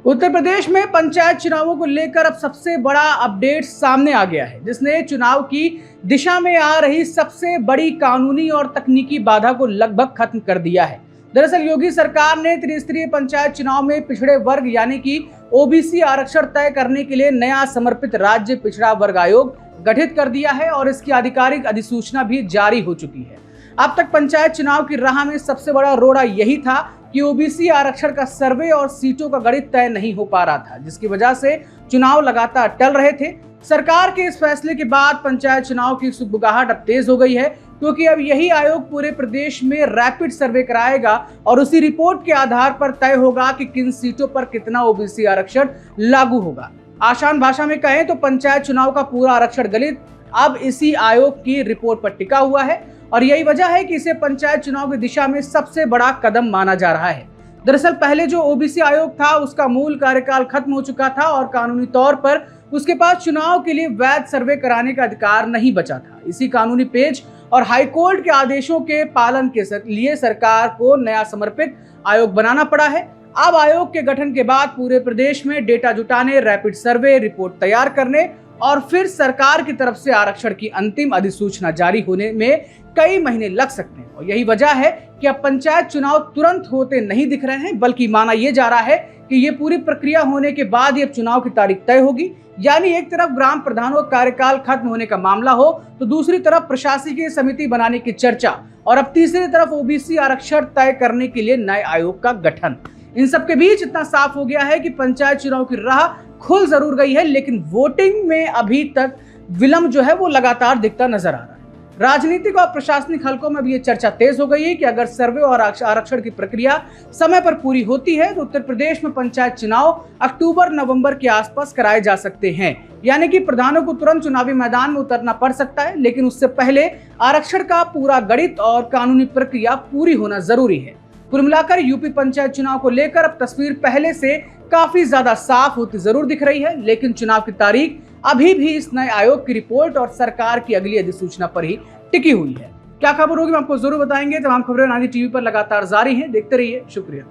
उत्तर प्रदेश में पंचायत चुनावों को लेकर अब सबसे बड़ा अपडेट सामने आ गया है, जिसने चुनाव की दिशा में आ रही सबसे बड़ी कानूनी और तकनीकी बाधा को लगभग खत्म कर दिया है। दरअसल योगी सरकार ने त्रिस्तरीय पंचायत चुनाव में पिछड़े वर्ग यानी कि ओबीसी आरक्षण तय करने के लिए नया समर्पित राज्य पिछड़ा वर्ग आयोग गठित कर दिया है और इसकी आधिकारिक अधिसूचना भी जारी हो चुकी है। अब तक पंचायत चुनाव की राह में सबसे बड़ा रोड़ा यही था कि ओबीसी आरक्षण का सर्वे और सीटों का गणित तय नहीं हो पा रहा था, जिसकी वजह से चुनाव लगातार टल रहे थे। सरकार के इस फैसले के बाद पंचायत चुनाव की सुगबुगाहट अब तेज हो गई है, क्योंकि अब यही आयोग पूरे प्रदेश में रैपिड सर्वे कराएगा और उसी रिपोर्ट के आधार पर तय होगा कि किन सीटों पर कितना ओबीसी आरक्षण लागू होगा। आसान भाषा में कहें तो पंचायत चुनाव का पूरा आरक्षण गणित अब इसी आयोग की रिपोर्ट पर टिका हुआ है और यही वजह है कि इसे पंचायत चुनाव की दिशा में सबसे बड़ा कदम माना जा रहा है। दरअसल पहले जो ओबीसी आयोग था उसका मूल कार्यकाल खत्म हो चुका था और कानूनी तौर पर उसके पास चुनाव के लिए वैध सर्वे कराने का अधिकार नहीं बचा था। इसी कानूनी पेज और हाईकोर्ट के आदेशों के पालन के लिए सरकार को नया समर्पित आयोग बनाना पड़ा है। अब आयोग के गठन के बाद पूरे प्रदेश में डेटा जुटाने, रैपिड सर्वे रिपोर्ट तैयार करने और फिर सरकार की तरफ से आरक्षण की अंतिम अधिसूचना जारी होने में कई महीने लग सकते हैं। और यही वजह है कि अब पंचायत चुनाव तुरंत होते नहीं दिख रहे हैं, बल्कि माना यह जा रहा है कि ये पूरी प्रक्रिया होने के बाद ही अब चुनाव की तारीख तय होगी। यानी एक तरफ ग्राम प्रधानों का कार्यकाल खत्म होने का मामला हो तो दूसरी तरफ प्रशासकीय समिति बनाने की चर्चा और अब तीसरी तरफ ओबीसी आरक्षण तय करने के लिए नए आयोग का गठन। इन सब के बीच इतना साफ हो गया है कि पंचायत चुनाव की राह खुल जरूर गई है, लेकिन वोटिंग में अभी तक विलंब जो है वो लगातार दिखता नजर आ रहा है। राजनीतिक और प्रशासनिक हलकों में भी ये चर्चा तेज हो गई है कि अगर सर्वे और आरक्षण की प्रक्रिया समय पर पूरी होती है तो उत्तर प्रदेश में पंचायत चुनाव अक्टूबर-नवंबर के आसपास कराए जा सकते हैं। यानी कि प्रधानों को तुरंत चुनावी मैदान में उतरना पड़ सकता है, लेकिन उससे पहले आरक्षण का पूरा गणित और कानूनी प्रक्रिया पूरी होना जरूरी है। कुल मिलाकर यूपी पंचायत चुनाव को लेकर अब तस्वीर पहले से काफी ज्यादा साफ होती जरूर दिख रही है, लेकिन चुनाव की तारीख अभी भी इस नए आयोग की रिपोर्ट और सरकार की अगली अधिसूचना पर ही टिकी हुई है। क्या खबर होगी हम आपको जरूर बताएंगे। तमाम खबरें नादी टीवी पर लगातार जारी हैं, देखते रहिए। शुक्रिया।